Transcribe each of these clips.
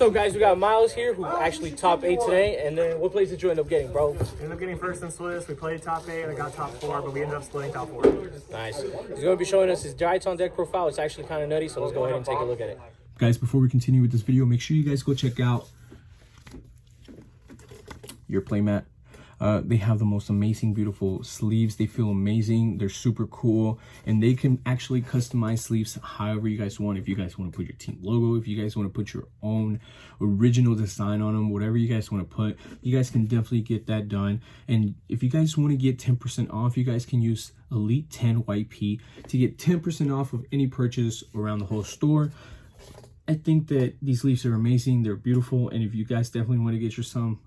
So guys, we got Miles here who actually top 8 today, and then what place did you end up getting, bro? Ended up getting first in Swiss. We played top 8 and I got top 4, but we ended up splitting top 4. Nice. He's going to be showing us his Drytron deck profile. It's actually kind of nutty, so let's go ahead and take a look at it. Guys, before we continue with this video, make sure you guys go check out your Playmat. They have the most amazing, beautiful sleeves. They feel amazing. They're super cool, and they can actually customize sleeves however you guys want. If you guys want to put your team logo, if you guys want to put your own original design on them, whatever you guys want to put, you guys can definitely get that done. And if you guys want to get 10% off, you guys can use Elite 10 YP to get 10% off of any purchase around the whole store. I think that these leaves are amazing. They're beautiful, and if you guys definitely want to get your some,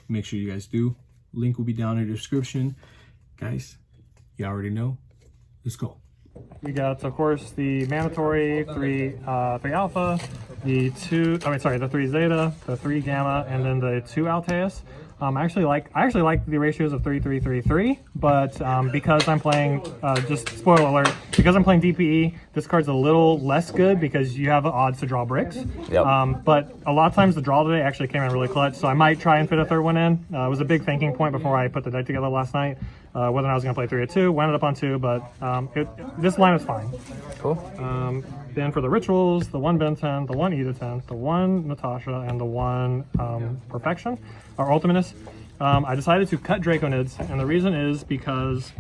make sure you guys do. Link will be down in the description. Guys, you already know. Let's go. We got, of course, the mandatory 3 alpha, the 3 zeta, the 3 gamma, and then the 2 Alteus. I actually like the ratios of 3, 3, 3, 3, but because I'm playing, just spoiler alert, because I'm playing DPE, this card's a little less good because you have odds to draw bricks. Yep. But a lot of times the draw today actually came in really clutch, so I might try and fit a third one in. It was a big thinking point before I put the deck together last night, whether or not I was going to play 3 or 2. We ended up on 2, but this line is fine. Cool. Then for the rituals, the 1 Ben 10, the 1 Ida 10, the 1 Natasha, and the 1 Perfection, or Ultimatus. I decided to cut Draconids, and the reason is because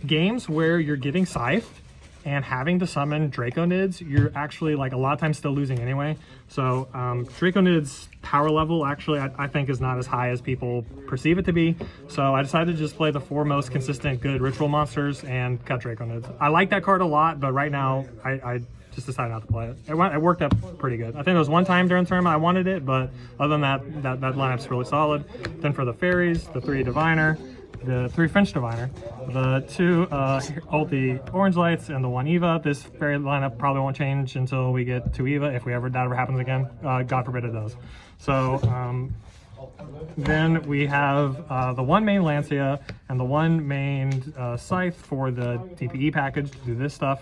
games where you're getting scythed and having to summon Draconids, you're actually like a lot of times still losing anyway. So Draconids power level actually I think is not as high as people perceive it to be. So I decided to just play the 4 most consistent good ritual monsters and cut Draconids. I like that card a lot, but right now I just decided not to play it. It worked out pretty good. I think there was one time during the tournament I wanted it, but other than that lineup's really solid. Then for the fairies, the 3 Diviner, the 3 French Diviner, the 2 ulti Orange Lights, and the 1 Eva. This fairy lineup probably won't change until we get 2 Eva, if that ever happens again. God forbid it does. So then we have the 1 main Lancia and the 1 main Scythe for the DPE package to do this stuff.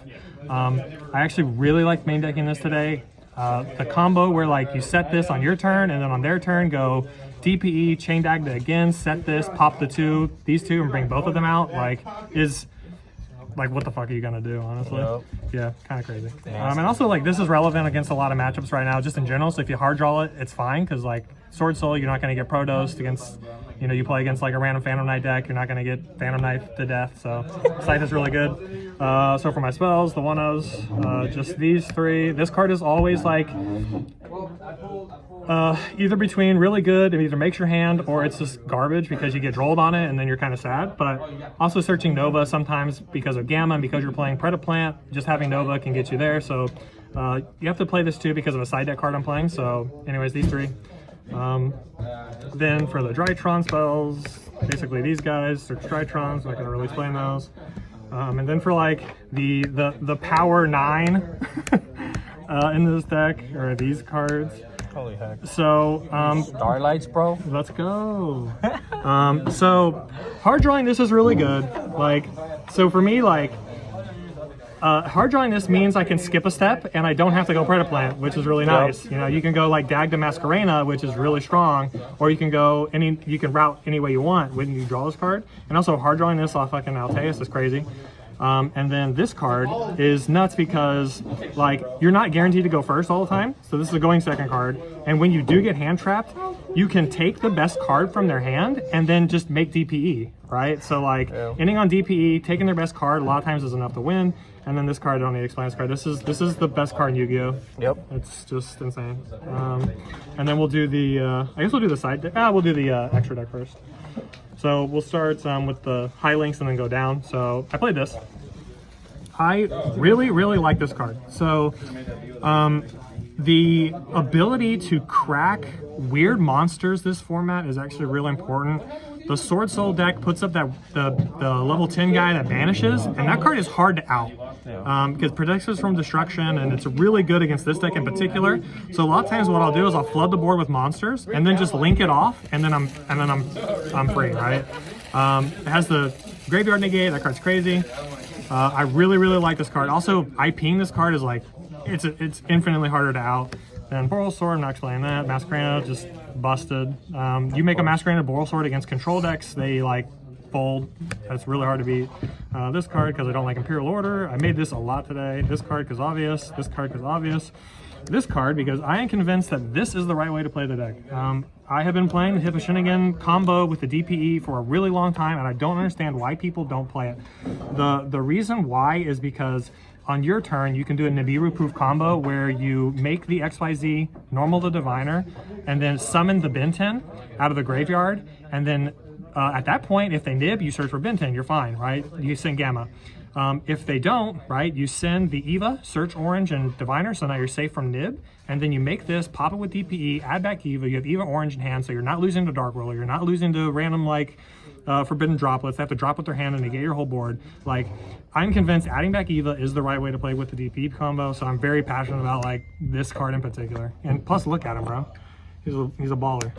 I actually really like main decking this today. The combo where like you set this on your turn and then on their turn go DPE, chain Dagda again, set this, pop these two and bring both of them out, is what the fuck are you gonna do, honestly? Yep. Yeah, kind of crazy. And also this is relevant against a lot of matchups right now, just in general. So if you hard draw it, it's fine, because Sword Soul, you're not gonna get pro dosed against, you play against a random Phantom Knight deck, you're not gonna get Phantom Knight to death. So Scythe is really good. So for my spells, the 1-0s, just these 3. This card is always either between really good, it either makes your hand or it's just garbage because you get rolled on it and then you're kind of sad. But also searching Nova sometimes because of Gamma and because you're playing Predaplant, just having Nova can get you there. So you have to play this too because of a side deck card I'm playing. So anyways, these 3. Then for the Drytron spells, basically these guys, search Drytrons, not gonna really explain those. And then for the power 9 in this deck are these cards. Holy heck. So Starlights, bro. Let's go. So hard drawing this is really good. So for me, hard drawing this means I can skip a step and I don't have to go Predaplant, which is really nice. You can go Dagda Masquerena, which is really strong, or you can go you can route any way you want when you draw this card. And also hard drawing this off fucking Alteus is crazy. And then this card is nuts because you're not guaranteed to go first all the time. So this is a going second card. And when you do get hand trapped, you can take the best card from their hand and then just make DPE, right? So ending on DPE, taking their best card a lot of times is enough to win. And then this card, I don't need to explain this card. This is the best card in Yu-Gi-Oh. Yep. It's just insane. And then we'll do the, I guess we'll do the side deck. We'll do the extra deck first. So we'll start with the high links and then go down. So I played this. I really, really like this card. So the ability to crack weird monsters this format is actually really important. The Sword Soul deck puts up the level 10 guy that banishes, and that card is hard to out because it protects us from destruction, and it's really good against this deck in particular. So a lot of times what I'll do is I'll flood the board with monsters and then just link it off, and then I'm free, right? It has the graveyard negate. That card's crazy. I really, really like this card. Also, IPing this card is it's infinitely harder to out. Then Boral Sword, I'm not explaining that. Masquerena, just busted. You make a Masquerena Boral Sword against control decks, they like fold. That's really hard to beat. This card, because I don't like Imperial Order. I made this a lot today. This card, because obvious. This card, because obvious. This card, because I am convinced that this is the right way to play the deck. I have been playing the Hipposhinnigan combo with the DPE for a really long time, and I don't understand why people don't play it. The reason why is because on your turn, you can do a Nibiru-proof combo where you make the XYZ normal the Diviner, and then summon the Benten out of the graveyard, and then at that point, if they nib, you search for Benten, you're fine, right? You send Gamma. If they don't, right, you send the Eva, search Orange and Diviner, so now you're safe from nib, and then you make this, pop it with DPE, add back Eva, you have Eva Orange in hand, so you're not losing to Dark Roller, you're not losing to random, like, Forbidden Droplets. They have to drop with their hand and negate your whole board. Like, I'm convinced adding back Eva is the right way to play with the DPE combo, so I'm very passionate about, like, this card in particular. And plus, look at him, bro. He's a baller.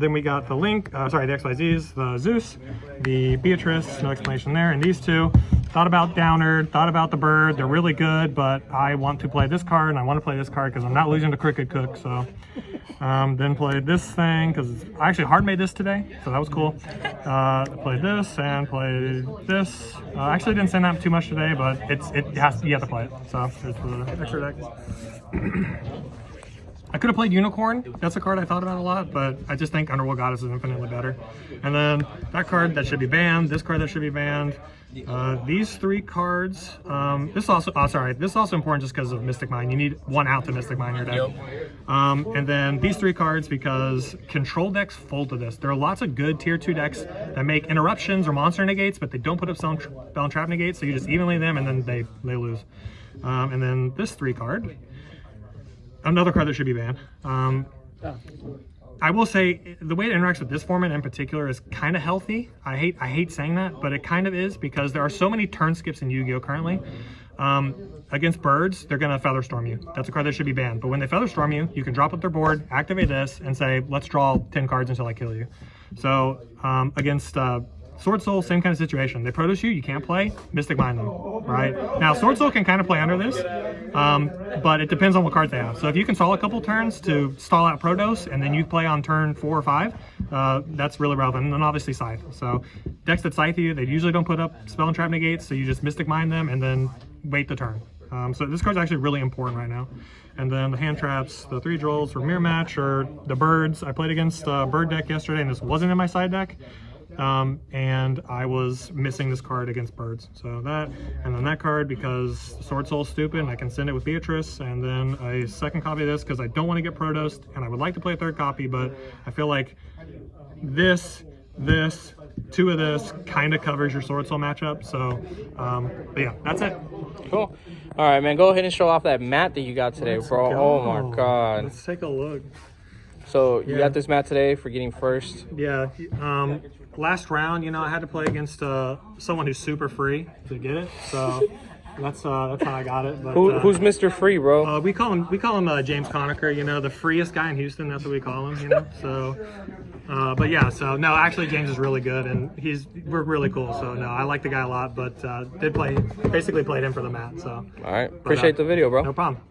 Then we got the the XYZs, the Zeus, the Beatrice, no explanation there, and these two. Thought about Downer, thought about the Bird. They're really good, but I want to play this card, and I want to play this card because I'm not losing to Crooked Cook, so. Then played this thing, because I actually hard made this today, so that was cool. Played this, and played this. Actually didn't send out too much today, but you have to play it, so there's the extra deck. I could have played Unicorn. That's a card I thought about a lot, but I just think Underworld Goddess is infinitely better. And then that card that should be banned, this card that should be banned. These three cards. This is also important just because of Mystic Mine. You need one out to Mystic Mine your deck. And then these three cards because control decks fold to this. There are lots of good tier 2 decks that make interruptions or monster negates, but they don't put up spell and trap negates, so you just evenly them and then they lose. And then this 3 card. Another card that should be banned. I will say the way it interacts with this format in particular is kind of healthy. I hate saying that, but it kind of is because there are so many turn skips in Yu-Gi-Oh currently. Against birds, they're gonna Featherstorm you. That's a card that should be banned. But when they Featherstorm you, you can drop up their board, activate this, and say, let's draw 10 cards until I kill you. So against Sword Soul, same kind of situation. They produce you, you can't play, Mystic Mind them, right? Now, Sword Soul can kind of play under this, but it depends on what cards they have. So if you can stall a couple turns to stall out Protos, and then you play on turn 4 or 5, that's really relevant. And then obviously Scythe. So decks that Scythe you, they usually don't put up Spell and Trap negates, so you just Mystic Mind them and then wait the turn. So this card's actually really important right now. And then the hand traps, the 3 Drolls for mirror match, or the birds. I played against a bird deck yesterday, and this wasn't in my side deck. And I was missing this card against birds, so that, and then that card because Sword Soul's stupid and I can send it with Beatrice, and then a second copy of this because I don't want to get Protossed and I would like to play a third copy, but I feel like this, 2 of this kind of covers your Sword Soul matchup, so but yeah, that's it. Cool. All right, man, go ahead and show off that mat that you got today, bro. Oh my god. Let's take a look. So you got this mat today for getting first. Yeah. Last round, you know, I had to play against someone who's super free to get it, so that's how I got it. But, who's Mr. Free, bro? We call him James Conacher. You know, the freest guy in Houston. That's what we call him. You know, so. But yeah, so no, actually James is really good, and we're really cool. So no, I like the guy a lot, but basically played him for the mat. So. All right, appreciate the video, bro. No problem.